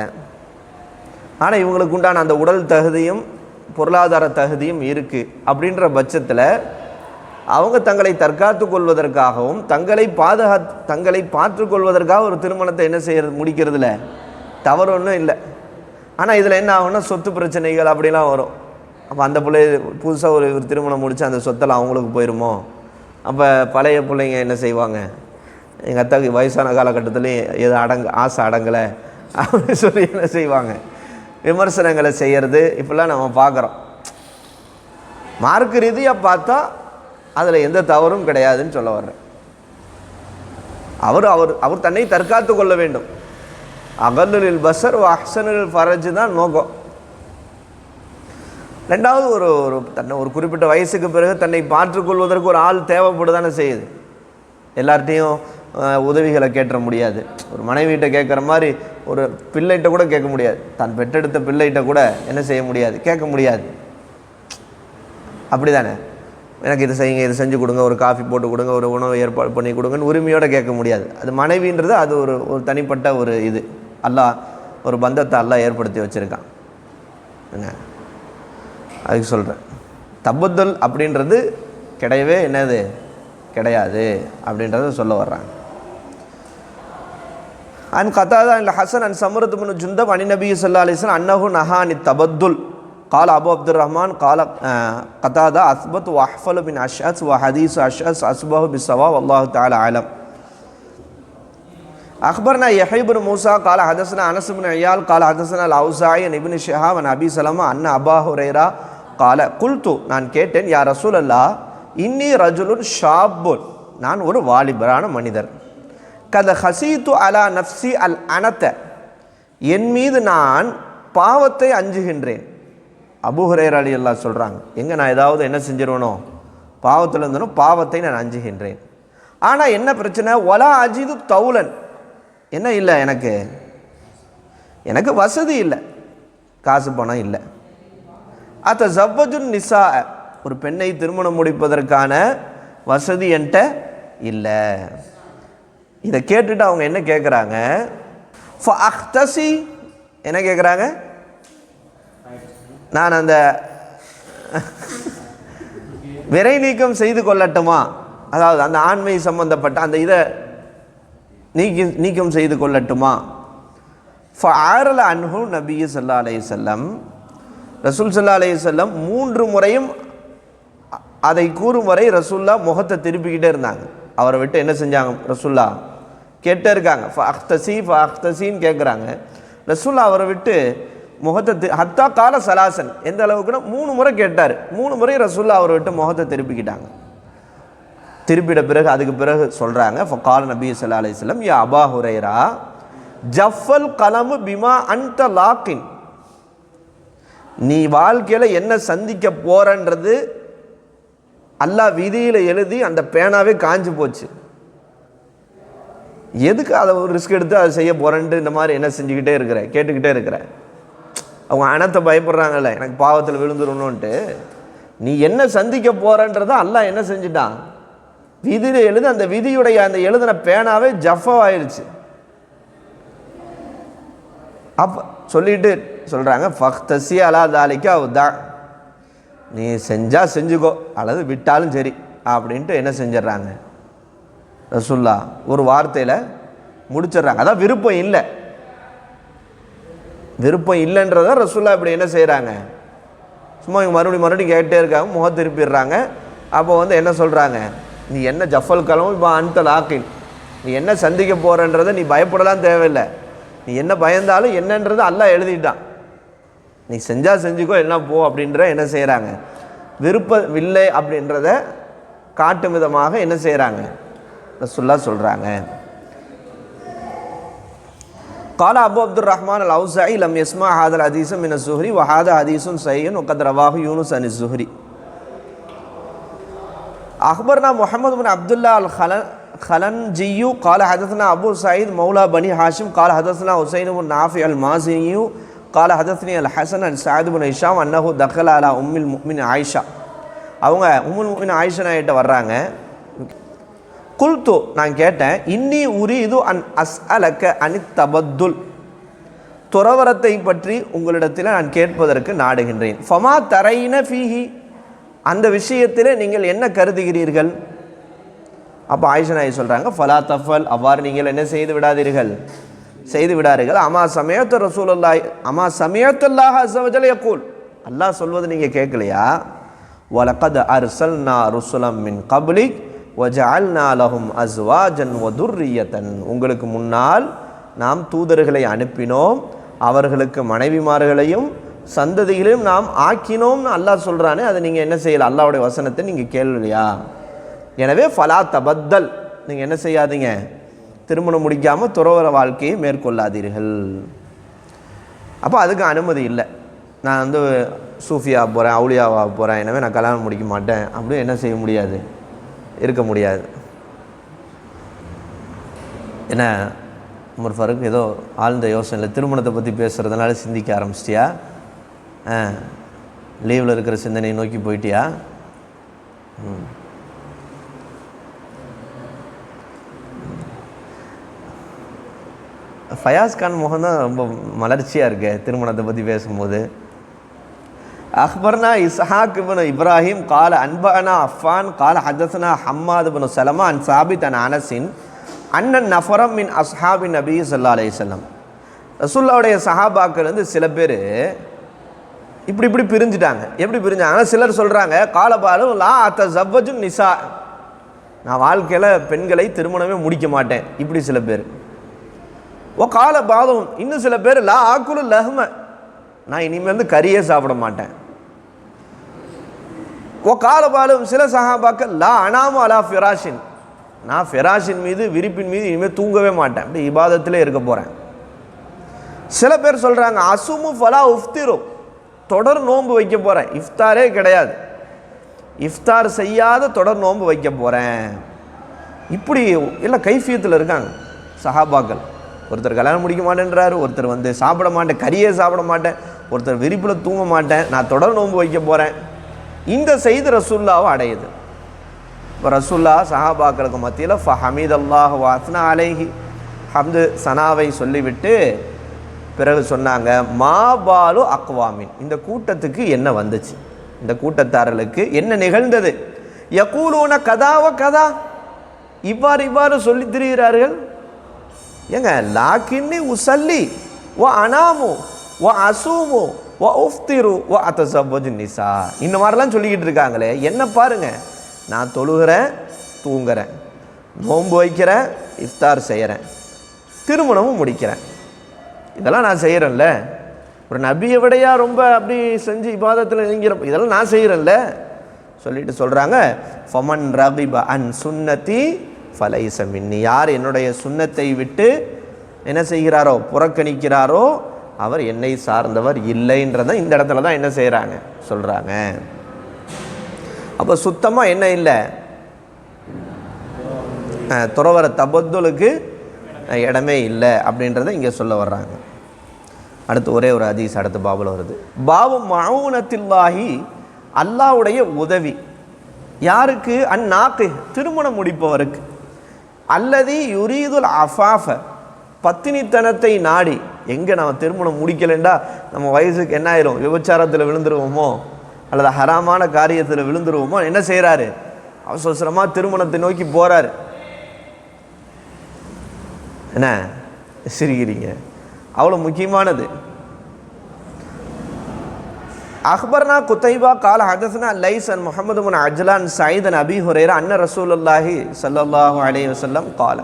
ஆனால் இவங்களுக்கு உண்டான அந்த உடல் தகுதியும் பொருளாதார தகுதியும் இருக்குது. அப்படின்ற பட்சத்தில் அவங்க தங்களை தற்காத்து கொள்வதற்காகவும் தங்களை பார்த்துக்கொள்வதற்காக ஒரு திருமணத்தை என்ன செய்யறது, முடிக்கிறதுல தவறு ஒன்றும் இல்லை. ஆனால் இதில் என்ன ஆகும்னா சொத்து பிரச்சனைகள் அப்படிலாம் வரும். அப்போ அந்த பிள்ளை புதுசாக ஒரு திருமணம் முடித்து அந்த சொத்தெல்லாம் அவங்களுக்கு போயிடுமோ. அப்போ பழைய பிள்ளைங்க என்ன செய்வாங்க, எங்கள் அத்தாவுக்கு வயசான காலகட்டத்துலேயும் எது ஆசை அடங்கலை அப்படின்னு சொல்லி என்ன செய்வாங்க, விமர்சனங்களை செய்கிறது இப்படிலாம் நம்ம பார்க்குறோம். மார்க்கு ரீதியாக பார்த்தா அதில் எந்த தவறும் கிடையாதுன்னு சொல்ல வர்றேன். அவர் அவர் அவர் தன்னை தற்காத்து கொள்ள வேண்டும். அகல்லுல் பஸர் வ அஹ்ஸனுல் ஃபரஜ் தான் நோக்கம். ரெண்டாவது, ஒரு குறிப்பிட்ட வயசுக்கு பிறகு தன்னை மாற்றிக்கொள்வதற்கு ஒரு ஆள் தேவைப்படுதானே செய்யுது. எல்லார்ட்டையும் உதவிகளை கேட்ட முடியாது. ஒரு மனைவியிட்ட கேட்குற மாதிரி ஒரு பிள்ளைகிட்ட கூட கேட்க முடியாது. தான் பெற்றெடுத்த பிள்ளைகிட்ட கூட என்ன செய்ய முடியாது, கேட்க முடியாது. அப்படி தானே, எனக்கு இது செய்யுங்க, இது செஞ்சு கொடுங்க, ஒரு காஃபி போட்டு கொடுங்க, ஒரு உணவு ஏற்பாடு பண்ணி கொடுங்கன்னு உரிமையோடு கேட்க முடியாது. அது மனைவின்றது அது ஒரு தனிப்பட்ட ஒரு இது. அல்லாஹ் ஒரு பந்தத்தை அல்லாஹ் ஏற்படுத்தி வச்சுருக்கான். என்ன அதுக்கு சொல்கிறேன், தபத்துல் அப்படின்றது கிடையவே என்னது கிடையாது அப்படின்றத சொல்ல வர்றாங்க. அன் கதாதா அல் ஹசன் அன் சமரத் பின் ஜுந்தப் அன் நபி ஸல்லல்லாஹு அலைஹி வஸல்லம் அன்னஹு நஹா அனி தபத்துல் قال أبو عبد الرحمن قال قتادة أثبت وأحفل بن أشعث وحديث أشعث أصبه بالصواب والله تعالى أعلم. أخبرنا يحيى بن موسى قال حدثنا أنس بن عيال قال حدثنا الأوزاعي عن ابن شهاب عن أبي سلمة أن أبا هريرة قال قلت நான் கேட்டேன், யா ரசூலல்லாஹ் இன்னி ரஜுலுன் ஷாப்புன், நான் ஒரு வாலிபரான மனிதர், கத ஹசீத்து அலா நஃப்சி அல் அனத்த, என் மீது நான் பாவத்தை அஞ்சுகின்றேன். அபூ ஹுரைரா ரலியல்லாஹு சொல்கிறாங்க, எங்கே நான் ஏதாவது என்ன செஞ்சிருவனோ பாவத்தில் இருந்தனோ பாவத்தை நான் அஞ்சுகின்றேன். ஆனால் என்ன பிரச்சனை, ஒலா அஜிது தௌலன், என்ன இல்லை, எனக்கு வசதி இல்லை, காசு பணம் இல்லை. அத்த ஜவ்வஜுன் நிசா, ஒரு பெண்ணை திருமணம் முடிப்பதற்கான வசதி என்கிட்ட இல்லை. இதை கேட்டுட்டு அவங்க என்ன கேட்குறாங்க, ஃபஅஹ்தசி, என்ன கேட்குறாங்க, நான் அந்த விரை நீக்கம் செய்து கொள்ளட்டுமா, அதாவது அந்த ஆண்மை சம்பந்தப்பட்ட அந்த இதை நீக்கம் செய்து கொள்ளட்டுமா. ஃபஆரல அன்ஹு நபி ஸல்லல்லாஹு அலைஹி வஸல்லம், ரசூல் ஸல்லல்லாஹு அலைஹி வஸல்லம் 3 முறையும் அதை கூறும் வரை ரசூல்லா முகத்தை திருப்பிக்கிட்டே இருந்தாங்க. அவரை விட்டு என்ன செஞ்சாங்க, ரசூல்லா கேட்டே இருக்காங்க. ஃபஅஹ்தசின்னு கேட்குறாங்க. ரசூல்லா அவரை விட்டு முகத்தை ஹத்தா கால சலாசன், எந்த அளவுக்குன்னா 3 முறை கேட்டார். 3 முறை ரசூல்லா அவரை விட்டு முகத்தை திருப்பிக்கிட்டாங்க. திருப்பிட பிறகு அதுக்கு பிறகு சொல்கிறாங்க, ஃபகால நபி ஸல்லல்லாஹு அலைஹி வஸல்லம் யா அபா ஹுரைரா ஜஃபல் கலமு பிமா அன்த லாக்கின், நீ வாழ்க்கையில் என்ன சந்திக்க போறன்றது அல்லாஹ் விதியில் எழுதி அந்த பேனாவே காஞ்சு போச்சு. எதுக்கு அதை ஒரு ரிஸ்க் எடுத்து அதை செய்ய போகிறேன்ட்டு இந்த மாதிரி என்ன செஞ்சுக்கிட்டே இருக்கிறேன், கேட்டுக்கிட்டே இருக்கிறேன். அவங்க அனத்தை பயப்படுறாங்கல்ல, எனக்கு பாவத்தில் விழுந்துடணுன்ட்டு. நீ என்ன சந்திக்க போகிறன்றத அல்லாஹ் என்ன செஞ்சுட்டான், விதியில் எழுது, அந்த விதியுடைய அந்த எழுதின பேனாவே ஜஃபா ஆயிடுச்சு. அப்போ சொல்லிட்டு சொல்கிறாங்க, ஃபக்தசி அலா தாலிக்கு அவுதா, நீ செஞ்சால் செஞ்சுக்கோ அல்லது விட்டாலும் சரி அப்படின்ட்டு என்ன செஞ்சிடறாங்க, ரசூல்லா ஒரு வார்த்தையில் முடிச்சிடுறாங்க. அதான் விருப்பம் இல்லை, விருப்பம் இல்லைன்றத ரசூல்லா இப்படி என்ன செய்கிறாங்க, சும்மா இவங்க மறுபடியும் கேட்டே இருக்காங்க, முகம் திருப்பிடுறாங்க. அப்போ என்ன சொல்கிறாங்க, நீ என்ன ஜஃபல் கலமும் இப்போ அந்த லாக்கின், நீ என்ன சந்திக்க போகிறன்றதை நீ பயப்படலாம் தேவையில்லை, நீ என்ன பயந்தாலும் என்னன்றது அல்லாஹ் எழுதிட்டான், நீ செஞ்சால் செஞ்சுக்கோ என்ன போ அப்படின்ற என்ன செய்கிறாங்க, விருப்பம் இல்லை அப்படின்றத காட்டும் விதமாக என்ன செய்கிறாங்க, ரசூல்லா சொல்கிறாங்க. قال أبو عبد الرحمن الأوزاعي لم يسمع هذا الحديث من الزهري وهذا حديث صحيح وقد رواه يونس عن الزهري. أخبرنا محمد بن عبد الله الخلنجي قال حدثنا أبو سعيد مولى بني هاشم قال حدثنا حسين بن نافع المازني قال حدثني الحسن عن سعد بن هشام أنه دخل على أم المؤمن عائشة. அவங்க உம்முல் முஃமினீன் ஆயிஷா கிட்ட வர்றாங்க. குல்து, நான் கேட்டேன், இன்னி உரீது அன் அஸ்அலக அனித் தபத்துல், துறவரத்தை பற்றி உங்களிடத்தில் நான் கேட்பதற்கு நாடுகின்றேன். ஃபமா தரைன ஃபீஹி, அந்த விஷயத்தில் நீங்கள் என்ன கருதுகிறீர்கள். அப்போ ஆயிஷா நாயகி சொல்கிறாங்க, ஃபலா தஃபல், அவ்வாறு நீங்கள் என்ன செய்து விடாதீர்கள், செய்து விடாதீர்கள். அம்மா சமயத்து ரசூலுல்லாஹி அம்மா சமயத்துல்லாஹ் அஸ்ஸ வஜல் யகூல், அல்லாஹ் சொல்வது நீங்கள் கேட்கலையா, வலகத் அர்சல்னா ருசுலம் மின் கப்லிக் வஜஅல்னா லஹும் அஸ்வாஜன் வதுர்ரியத்தன், உங்களுக்கு முன்னால் நாம் தூதர்களை அனுப்பினோம், அவர்களுக்கு மனைவிமார்களையும் சந்ததிகளையும் நாம் ஆக்கினோம்னு அல்லாஹ் சொல்கிறானே, அதை நீங்கள் என்ன செய்யலை, அல்லாஹ்வுடைய வசனத்தை நீங்கள் கேள்வியா. எனவே ஃபலா தபத்தல், நீங்கள் என்ன செய்யாதீங்க, திருமணம் முடிக்காமல் துறவற வாழ்க்கையை மேற்கொள்ளாதீர்கள். அப்போ அதுக்கு அனுமதி இல்லை. நான் வந்து சூஃபியாக போகிறேன், அவுலியாவாக போகிறேன், எனவே நான் கல்யாணம் முடிக்க மாட்டேன் அப்படி என்ன செய்ய முடியாது, இருக்க முடியாது. ஏன்னா உமர் ஃபருக் ஏதோ ஆழ்ந்த யோசனையில் திருமணத்தை பற்றி பேசுகிறதுனால சிந்திக்க ஆரம்பிச்சிட்டியா, லீவில் இருக்கிற சிந்தனையை நோக்கி போயிட்டியா? ஃபயாஸ் கான் முகம் தான் ரொம்ப மலர்ச்சியாக இருக்கு திருமணத்தை பற்றி பேசும்போது. அக்பர்னா இஸ்ஹாக் இப்னு இப்ராஹிம் கால அன்பனா அஃபான் கால ஹதஸ்னா ஹம்மாத் இப்னு சலமா அன் சாபித் அன் அனஸின் அன்னன் நஃபரம் மின் அஸ்ஹாபின் நபி ஸல்லல்லாஹு அலைஹி வஸல்லம். ரசூலுல்லாஹ்வுடைய சஹாபாக்கள் வந்து சில பேர் இப்படி பிரிஞ்சுட்டாங்க. எப்படி பிரிஞ்சாங்க? சிலர் சொல்கிறாங்க காலபாலும் லா அத்தஸவ்வஜு நிசா, நான் வாழ்க்கையில் பெண்களை திருமணமே முடிக்க மாட்டேன், இப்படி சில பேர். ஓ கால பாதம், இன்னும் சில பேர் லா ஆக்குலு லஹ்ம, நான் இனிமேல் வந்து கறியே சாப்பிட மாட்டேன். ஓ காலபாலும் சில சஹாபாக்கள் லா அனாமு அலா ஃபிராஷின், நான் ஃபிராஷின் மீது விரிப்பின் மீது இனிமேல் தூங்கவே மாட்டேன், அப்படி இபாதத்திலே இருக்க போகிறேன். சில பேர் சொல்கிறாங்க அசுமு ஃபலா உஃப்திரு, தொடர் நோன்பு வைக்க போகிறேன், இஃப்தாரே கிடையாது, இஃப்தார் செய்யாத தொடர் நோன்பு வைக்க போகிறேன். இப்படி இல்லை கைஃபியத்தில் இருக்காங்க சஹாபாக்கள். ஒருத்தர் கல்யாணம் முடிக்க மாட்டேன்றாரு, ஒருத்தர் வந்து சாப்பிட மாட்டேன், கறியே சாப்பிட மாட்டேன், ஒருத்தர் விரிப்பில் தூங்க மாட்டேன், நான் தொடர் நோன்பு வைக்க போகிறேன். இந்த செய்தி ரசூல்லாவை அடையுது. இப்போ ரசூல்லா சஹாபாக்களுக்கு மத்தியில் ஃபஹமீத் அல்லாஹ் வாஸ்னா அலைஹி, ஹம்து சனாவை சொல்லிவிட்டு பிறகு சொன்னாங்க மாபாலு அக்வாமின், இந்த கூட்டத்துக்கு என்ன வந்துச்சு, இந்த கூட்டத்தாரர்களுக்கு என்ன நிகழ்ந்தது, யகூலூன கதாவ கதா, இவ்வாறு சொல்லி திரிகிறார்கள். ஏங்க லாக்கின்னி உசல்லி வ அனாமு வ அசூமு வ உஃப்திரு வ அத்தஸவ்வஜு நிசா, இந்த மாதிரிலாம் சொல்லிக்கிட்டு இருக்காங்களே, என்ன பாருங்க, நான் தொழுகிறேன், தூங்குறேன், நோன்பு வைக்கிறேன், இஃப்தார் செய்கிறேன், திருமணமும் முடிக்கிறேன், இதெல்லாம் நான் செய்கிறேன்ல. ஒரு நபியை விடையா ரொம்ப அப்படி செஞ்சு இபாதத்தில் நீங்கிற, இதெல்லாம் நான் செய்கிறேன்ல சொல்லிட்டு சொல்கிறாங்க ஃபமன் ரகிப அன் சுன்னதி ஃபலைஸ மின்னி, யார் என்னுடைய சுன்னத்தை விட்டு என்ன செய்கிறாரோ புறக்கணிக்கிறாரோ அவர் என்னை சார்ந்தவர் இல்லைன்றதை இந்த இடத்துல தான் என்ன செய்கிறாங்க சொல்கிறாங்க. அப்போ சுத்தமாக என்ன இல்லை, துறவர தபத்துலுக்கு இடமே இல்லை அப்படின்றத இங்கே சொல்ல வர்றாங்க. அடுத்து ஒரே ஒரு ஹதீஸ் அடுத்த பாபுல வருது. பாபு மஊனத்தில்லாஹி, அல்லாஹ்வுடைய உதவி யாருக்கு, அந்நாக்கு திருமணம் முடிப்பவருக்கு, அல்லதி யுரீதுல் அஃபாஃப பத்தினித்தனத்தை நாடி. எங்கே நம்ம திருமணம் முடிக்கலைண்டா நம்ம வயசுக்கு என்ன ஆயிரும், விபச்சாரத்தில் விழுந்துருவோமோ அல்லது ஹராமான காரியத்தில் விழுந்துருவோமோ, என்ன செய்கிறாரு, அவசரமாக திருமணத்தை நோக்கி போகிறாரு. என்ன சிரிக்கிறீங்க, அவ்வளோ முக்கியமானது. அக்பர்னா குத்தைபா கால ஹதஸ்னா லைஸ் அன் முஹம்மது பின் அஜ்லான் சயீத் அன் அபி ஹுரைரா அன்ன ரசூலுல்லாஹி ஸல்லல்லாஹு அலைஹி வஸல்லம் கால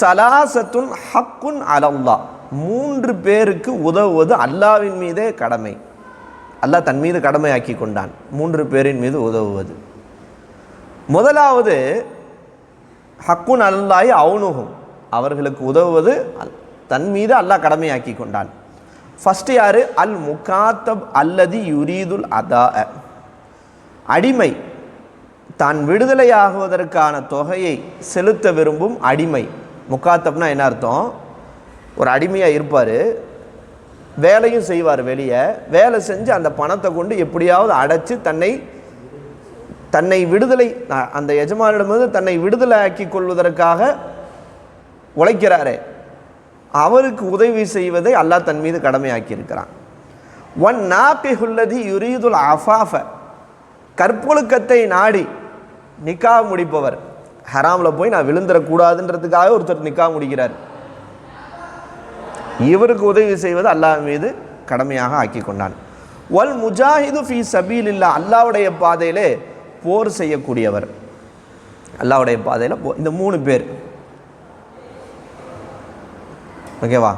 சலாசத்துன் ஹக்குன் அலல்லாஹ், 3 பேருக்கு உதவுவது அல்லாஹ்வின் மீதே கடமை, அல்லாஹ் தன் மீது கடமையாக்கி கொண்டான் 3 பேரின் மீது உதவுவது. முதலாவது ஹக்குன் அலல்லாஹி அவுனுஹும், அவர்களுக்கு உதவுவது தன் மீது அல்லாஹ் கடமையாக்கி கொண்டான். ஃபஸ்ட்டு யார், அல் முகாத்தப் அல்லதி யுரீதுல் அதா, அடிமை, தான் விடுதலையாகுவதற்கான தொகையை செலுத்த விரும்பும் அடிமை. முகாத்தப்னா என்ன அர்த்தம், ஒரு அடிமையாக இருப்பார், வேலையும் செய்வார், வெளியே வேலை செஞ்சு அந்த பணத்தை கொண்டு எப்படியாவது அடைச்சி தன்னை விடுதலை, அந்த எஜமானிடமிருந்து தன்னை விடுதலை ஆக்கி கொள்வதற்காக உழைக்கிறாரே, அவருக்கு உதவி செய்வதை அல்லாஹ் தன் மீது கடமையாக்கி இருக்கிறான். ஒன் நாபிஹுல்லதி யுரீதுல் அஃபாஃப, கற்பொழுக்கத்தை நாடி நிக்கா முடிப்பவர், ஹராமில் போய் நான் விழுந்துடக்கூடாதுன்றதுக்காக ஒருத்தர் நிக்கா முடிக்கிறார், இவருக்கு உதவி செய்வது அல்லாஹ் மீது கடமையாக ஆக்கி கொண்டான். வல் முஜாஹிது ஃபீ சபீலில்லா, அல்லாஹ்வுடைய பாதையிலே போர் செய்யக்கூடியவர், அல்லாஹ்வுடைய பாதையில் இந்த 3 பேர். ஓகேவா?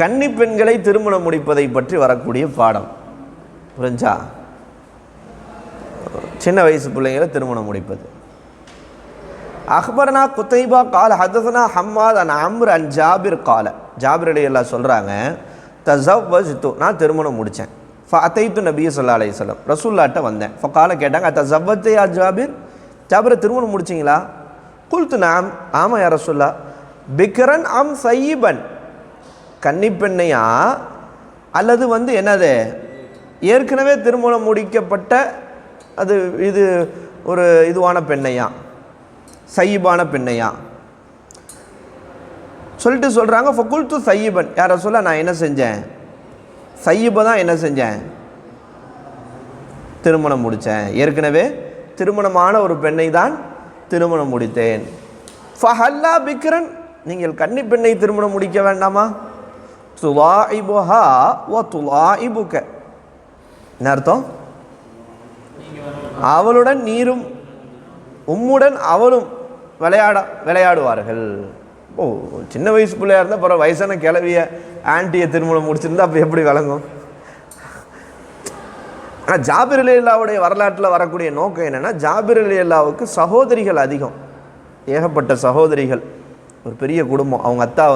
கன்னி பெண்களை திருமணம் முடிப்பதை பற்றி வரக்கூடிய பாடம் புரிஞ்சா? சின்ன வயசு பிள்ளைங்களை திருமணம் முடிப்பது. அக்பர்னா குத்தைபா கால ஹதஸனா ஹம்மாத் அன் அம்ர் அன் ஜாபிர் கால, ஜாபிர் ரலியல்லாஹு சொல்கிறாங்க, தஸவ்வஜ்து, நான் திருமணம் முடித்தேன். ஃபஅதைத்து நபி ஸல்லல்லாஹு அலைஹி வஸல்லம், ரசூலுல்லாஹ்ட்ட வந்தேன். ஃபகால, கேட்டாங்க, தஸவ்வஜ்த யா ஜாபிர், ஜாபிரை திருமணம் முடிச்சிங்களா? குல்து நாம், ஆமாம் யா ரசூலுல்லாஹ். பிக்ரன் அம் சையிபன், கன்னிப்பெண்ணையா அல்லது என்னது ஏற்கனவே திருமணம் முடிக்கப்பட்ட அது இது ஒரு இதுவான பெண்ணையா, சையிபான பெண்ணையா சொல்லிட்டு சொல்கிறாங்க. ஃபகுல்து சையிபன், யார சொல்ல நான் என்ன செஞ்சேன், சையிபை தான் என்ன செஞ்சேன், திருமணம் முடித்தேன். ஏற்கனவே திருமணமான ஒரு பெண்ணை தான் திருமணம் முடித்தேன். ஃபஹல்லா பிக்ரன், நீங்கள் கன்னி பெண்ணை திருமணம் முடிக்க வேண்டாமா? துலாஇபுஹா வ துலாஇபுக, என்ன அர்த்தம்? அவளுடன் நீரும் உம்முடன் அவளும் விளையாடுவார்கள். ஓ, சின்ன வயசு பிள்ளையா இருந்தால் பிறகு வயசான கிளவிய ஆன்ட்டியை திருமணம் முடிச்சிருந்தா அப்போ எப்படி விளங்கும்? ஆனால் ஜாபிர் ரலியல்லாஹுடைய வரலாற்றில் வரக்கூடிய நோக்கம் என்னென்னா, ஜாபிர் ரலியல்லாஹுக்கு சகோதரிகள் அதிகம், ஏகப்பட்ட சகோதரிகள், ஒரு பெரிய குடும்பம். அவங்க அத்தா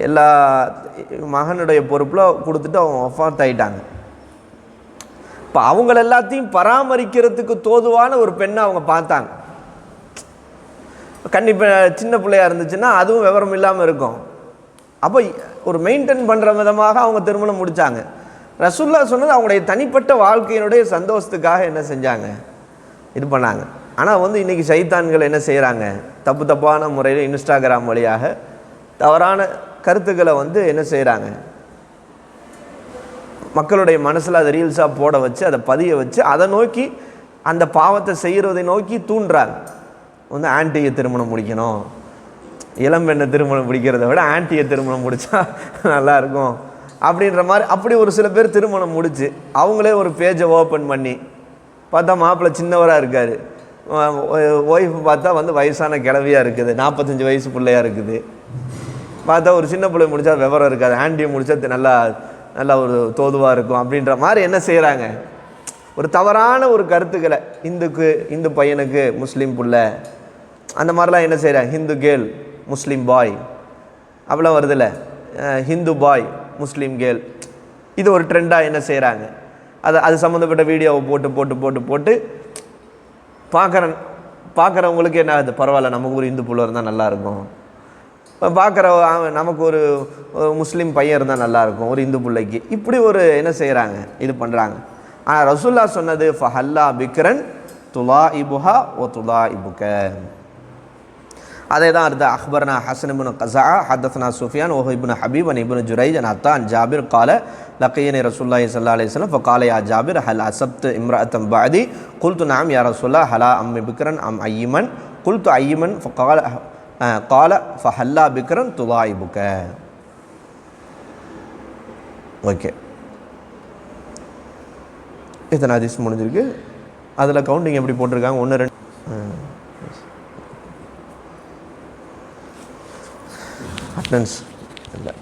எல்லா மகனுடைய பொறுப்பில் கொடுத்துட்டு அவங்க வஃபாத் ஆயிட்டாங்க. இப்போ அவங்கள எல்லாத்தையும் பராமரிக்கிறதுக்கு தோதுவான ஒரு பெண்ணை அவங்க பார்த்தாங்க. கண்டிப்பாக சின்ன பிள்ளையாக இருந்துச்சுன்னா அதுவும் விவரம் இல்லாமல் இருக்கும். அப்போ ஒரு மெயின்டைன் பண்ணுற விதமாக அவங்க திருமணம் முடித்தாங்க. ரசூலுல்லாஹ் சொன்னது அவங்களுடைய தனிப்பட்ட வாழ்க்கையினுடைய சந்தோஷத்துக்காக என்ன செஞ்சாங்க, இது பண்ணாங்க. ஆனால் இன்றைக்கி சைத்தான்கள் என்ன செய்கிறாங்க, தப்பான முறையில் இன்ஸ்டாகிராம் வழியாக தவறான கருத்துக்களை என்ன செய்கிறாங்க, மக்களுடைய மனசில் அதை ரீல்ஸாக போட வச்சு அதை பதிய வச்சு அதை நோக்கி அந்த பாவத்தை செய்கிறதை நோக்கி தூண்டுறாங்க. ஆன்ட்டியை திருமணம் முடிக்கணும், இளம்பெண்ணை திருமணம் முடிக்கிறத விட ஆன்ட்டியை திருமணம் முடித்தா நல்லாயிருக்கும் அப்படின்ற மாதிரி அப்படி ஒரு சில பேர் திருமணம் முடித்து அவங்களே ஒரு பேஜை ஓப்பன் பண்ணி பார்த்தா மாப்பிள்ளை சின்னவராக இருக்கார், ஒய்ஃபு பார்த்தா வயசான கிழவியாக இருக்குது, 45 வயசு பிள்ளையாக இருக்குது, பார்த்தா ஒரு சின்ன பிள்ளை முடித்தா விவரம் இருக்காது, ஆன்ட்டியை முடித்தா நல்லா ஒரு தோதுவாக இருக்கும் அப்படின்ற மாதிரி என்ன செய்கிறாங்க, ஒரு தவறான ஒரு கருத்துக்களை இந்து பையனுக்கு முஸ்லீம் பிள்ளை அந்த மாதிரிலாம் என்ன செய்கிறாங்க, ஹிந்து கேர்ள் முஸ்லீம் பாய் அப்படிலாம் வருதில்ல, ஹிந்து பாய் முஸ்லீம் கேர்ள், இது ஒரு ட்ரெண்டாக என்ன செய்கிறாங்க, அது சம்மந்தப்பட்ட வீடியோவை போட்டு போட்டு போட்டு போட்டு பார்க்குறவங்களுக்கு என்ன ஆகுது, பரவாயில்ல நமக்கு ஒரு இந்து புள்ள இருந்தால் நல்லாயிருக்கும், பார்க்குற நமக்கு ஒரு முஸ்லீம் பையன் இருந்தால் நல்லாயிருக்கும் ஒரு இந்து பிள்ளைக்கு, இப்படி ஒரு என்ன செய்கிறாங்க, இது பண்ணுறாங்க. ஆனால் ரசூலுல்லாஹ் சொன்னது ஃபஹல்லா பிக்ரன் துலாஇபுஹா வ துலாஇபுக, அதே தான் அர்த்தம். அக்பர்னா ஹஸன் இப்னு கஸா ஹதஸனா சுஃபியான் வ இப்னு ஹபீப் அன் இப்னு ஜுரைஜ் அன் அத்தா அன் ஜாபிர் கால லக்கியனி ரசூலுல்லாஹி ஸல்லல்லாஹு அலைஹி வஸல்லம் ஃபகால யா ஜாபிர் ஹல் அஸப்து இம்ரஅத்தன் பஅதி குல்து நஅம் யா ரசூலல்லாஹ் ஹலா அம்மி பிக்ரன் அம் ஐமன் குல்து ஐமன் ஃபகால கால ஃபஹல்லா பிக்ரன் துலாஇபுக. ஓகே, இத்தனை ஹதீஸ் முடிஞ்சிருக்கு. அதில் கவுண்டிங் எப்படி போட்டிருக்காங்க, 1 2 அட்டெண்டன்ஸ் இல்லை.